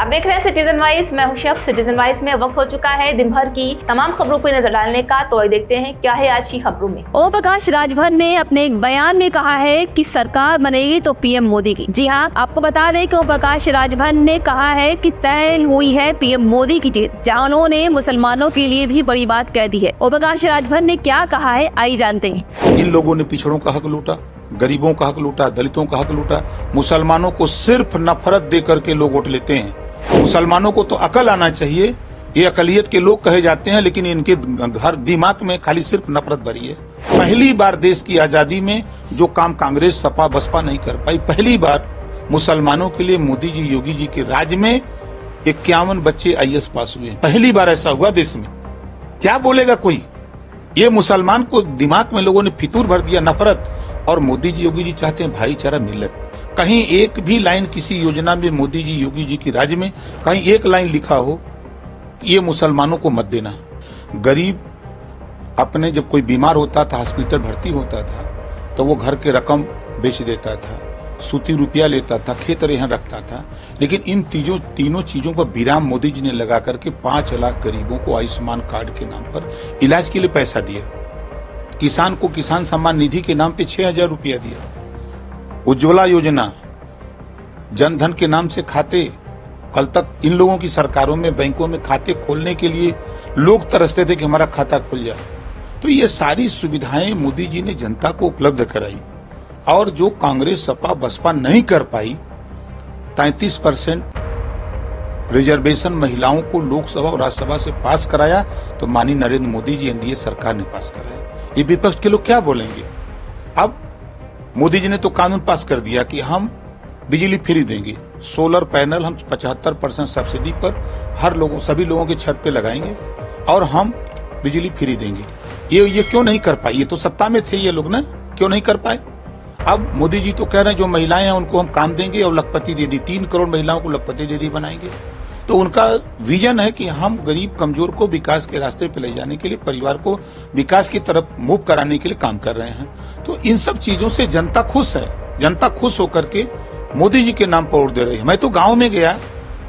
आप देख रहे हैं सिटीजन वाइज, मैं हूं शब। सिटीजन वाइज में वक्त हो चुका है दिन भर की तमाम खबरों पर नजर डालने का, तो आइए देखते हैं क्या है आज की खबरों में। ओम प्रकाश राजभर ने अपने एक बयान में कहा है कि सरकार बनेगी तो पीएम मोदी की। जी हाँ, आपको बता दें कि ओम प्रकाश राजभर ने कहा है कि तय हुई है पीएम मोदी की जीत, जहाँ उन्होंने मुसलमानों के लिए भी बड़ी बात कह दी है। ओम प्रकाश राजभर ने क्या कहा है, आइए जानते हैं। इन लोगों ने पिछड़ों का हक लूटा, गरीबों का हक लूटा, दलितों का हक लूटा। मुसलमानों को सिर्फ नफरत दे करके लोग वोट लेते हैं। मुसलमानों को तो अकल आना चाहिए। ये अकलियत के लोग कहे जाते हैं, लेकिन इनके हर दिमाग में खाली सिर्फ नफरत भरी है। पहली बार देश की आजादी में जो काम कांग्रेस, सपा, बसपा नहीं कर पाई, पहली बार मुसलमानों के लिए मोदी जी, योगी जी के राज में 51 बच्चे IAS पास हुए। पहली बार ऐसा हुआ देश में। क्या बोलेगा कोई? ये मुसलमान को दिमाग में लोगों ने फितूर भर दिया, नफरत। और मोदी जी, योगी जी चाहते हैं भाईचारा, मिलत। कहीं एक भी लाइन किसी योजना में मोदी जी, योगी जी की राज्य में कहीं एक लाइन लिखा हो ये मुसलमानों को मत देना। गरीब अपने जब कोई बीमार होता था, हॉस्पिटल भर्ती होता था, तो वो घर के रकम बेच देता था, सूती रुपया लेता था, खेत रेहन रखता था। लेकिन इन तीनों चीजों पर विराम मोदी जी ने लगा करके 5 लाख गरीबों को आयुष्मान कार्ड के नाम पर इलाज के लिए पैसा दिया। किसान को किसान सम्मान निधि के नाम पे 6000 रुपया दिया। उज्ज्वला योजना, जनधन के नाम से खाते, कल तक इन लोगों की सरकारों में बैंकों में खाते खोलने के लिए लोग तरसते थे कि हमारा खाता खुल जाए। तो ये सारी सुविधाएं मोदी जी ने जनता को उपलब्ध कराई। और जो कांग्रेस, सपा, बसपा नहीं कर पाई, 33% रिजर्वेशन महिलाओं को लोकसभा और राज्यसभा से पास कराया, तो माननीय नरेंद्र मोदी जी, एनडीए सरकार ने पास कराया। ये विपक्ष के लोग क्या बोलेंगे? अब मोदी जी ने तो कानून पास कर दिया कि हम बिजली फ्री देंगे, सोलर पैनल हम 75% सब्सिडी पर हर लोगों, सभी लोगों के छत पे लगाएंगे और हम बिजली फ्री देंगे। ये क्यों नहीं कर पाए? ये तो सत्ता में थे ये लोग ना, क्यों नहीं कर पाए? अब मोदी जी तो कह रहे हैं जो महिलाएं हैं उनको हम काम देंगे और लखपति दीदी, 3 करोड़ महिलाओं को लखपति दीदी बनाएंगे। तो उनका विजन है कि हम गरीब कमजोर को विकास के रास्ते पे ले जाने के लिए, परिवार को विकास की तरफ मूव कराने के लिए काम कर रहे हैं। तो इन सब चीजों से जनता खुश है। जनता खुश होकर के मोदी जी के नाम पर वोट दे रही है। मैं तो गांव में गया,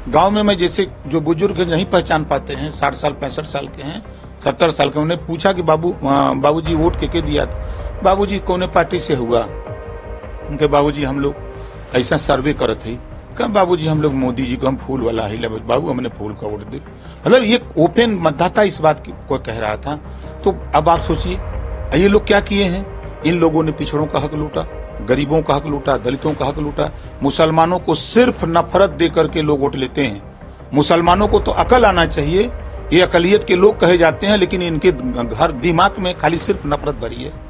गांव में मैं जैसे जो बुजुर्ग नहीं पहचान पाते हैं, 60 साल 65 साल के हैं, 70 साल के, उन्हें पूछा कि बाबूजी वोट के दिया था? बाबूजी कौन पार्टी से हुआ? उनके बाबूजी हम लोग ऐसा सर्वे करते थे। कहा बाबूजी हम लोग मोदी जी को हम फूल वाला ही लगे, बाबू हमने फूल का वोट दे। मतलब ये ओपन मतदाता इस बात को कह रहा था। तो अब आप सोचिए ये लोग क्या किए हैं। इन लोगों ने पिछड़ों का हक लूटा, गरीबों का हक लूटा, दलितों का हक लूटा। मुसलमानों को सिर्फ नफरत दे करके लोग वोट लेते हैं। मुसलमानों को तो अकल आना चाहिए। ये अकलियत के लोग कहे जाते हैं, लेकिन इनके हर दिमाग में खाली सिर्फ नफरत भरी है।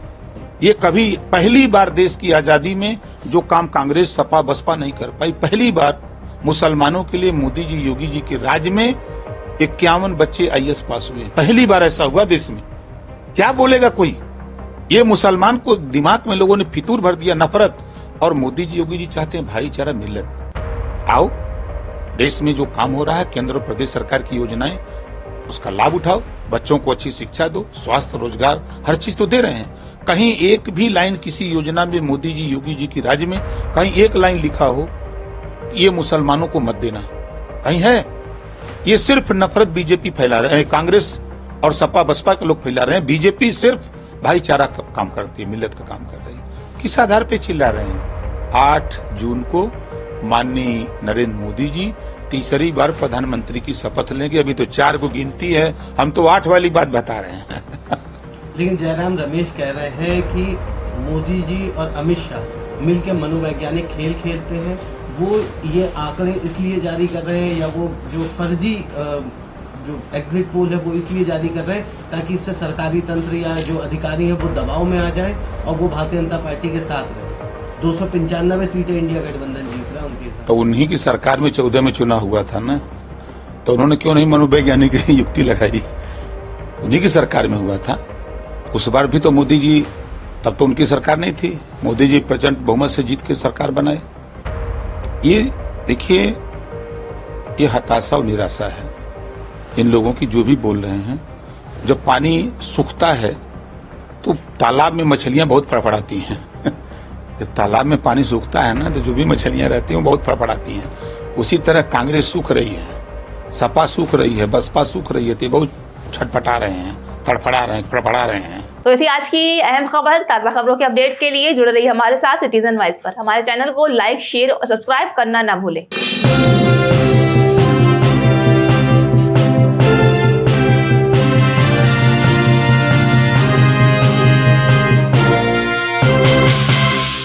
ये कभी पहली बार देश की आजादी में जो काम कांग्रेस, सपा, बसपा नहीं कर पाई, पहली बार मुसलमानों के लिए मोदी जी, योगी जी के राज में 51 बच्चे IAS पास हुए। पहली बार ऐसा हुआ देश में। क्या बोलेगा कोई? ये मुसलमान को दिमाग में लोगों ने फितूर भर दिया, नफरत। और मोदी जी, योगी जी चाहते हैं भाईचारा, मिलत। आओ, देश में जो काम हो रहा है, केंद्र और प्रदेश सरकार की योजनाएं, उसका लाभ उठाओ। बच्चों को अच्छी शिक्षा दो, स्वास्थ्य, रोजगार, हर चीज तो दे रहे हैं। कहीं एक भी लाइन किसी योजना में मोदी जी, योगी जी की राज्य में कहीं एक लाइन लिखा हो ये मुसलमानों को मत देना, कहीं है? ये सिर्फ नफरत बीजेपी फैला रहे हैं, कांग्रेस और सपा, बसपा के लोग फैला रहे हैं। बीजेपी सिर्फ भाईचारा का काम करती है, मिलत का काम कर रही है। किस आधार पे चिल्ला रहे हैं? 8 जून को माननीय नरेंद्र मोदी जी तीसरी बार प्रधानमंत्री की शपथ लेंगे। अभी तो 4 को गिनती है, हम तो 8 वाली बात बता रहे हैं। लेकिन जयराम रमेश कह रहे हैं कि मोदी जी और अमित शाह मिलकर मनोवैज्ञानिक खेल खेलते हैं। वो ये आंकड़े इसलिए जारी कर रहे हैं, या वो जो फर्जी जो एग्जिट पोल है वो इसलिए जारी कर रहे हैं ताकि इससे सरकारी तंत्र या जो अधिकारी हैं वो दबाव में आ जाए और वो भारतीय जनता पार्टी के साथ रहे। 295 सीटें इंडिया गठबंधन जीत रहा है उनके साथ। तो उन्हीं की सरकार में 14 में चुनाव हुआ था ना, तो उन्होंने क्यों नहीं मनोवैज्ञानिक युक्ति लगाई? उन्हीं की सरकार में हुआ था। उस बार भी तो मोदी जी, तब तो उनकी सरकार नहीं थी, मोदी जी प्रचंड बहुमत से जीत के सरकार बनाए। ये देखिए, ये हताशा और निराशा है इन लोगों की, जो भी बोल रहे हैं। जब पानी सूखता है तो तालाब में मछलियां बहुत फड़फड़ाती हैं। जब तालाब में पानी सूखता है ना, तो जो भी मछलियां रहती हैं वो बहुत फड़फड़ाती हैं। उसी तरह कांग्रेस सूख रही है, सपा सूख रही है, बसपा सूख रही है, तो ये बहुत छटपटा रहे हैं, तड़फड़ा रहे हैं, फड़फड़ा रहे हैं। तो ये थी आज की अहम खबर। ताज़ा खबरों के अपडेट के लिए जुड़े रहिए हमारे साथ सिटीजन वॉइस पर। हमारे चैनल को लाइक, शेयर और सब्सक्राइब करना ना भूलें।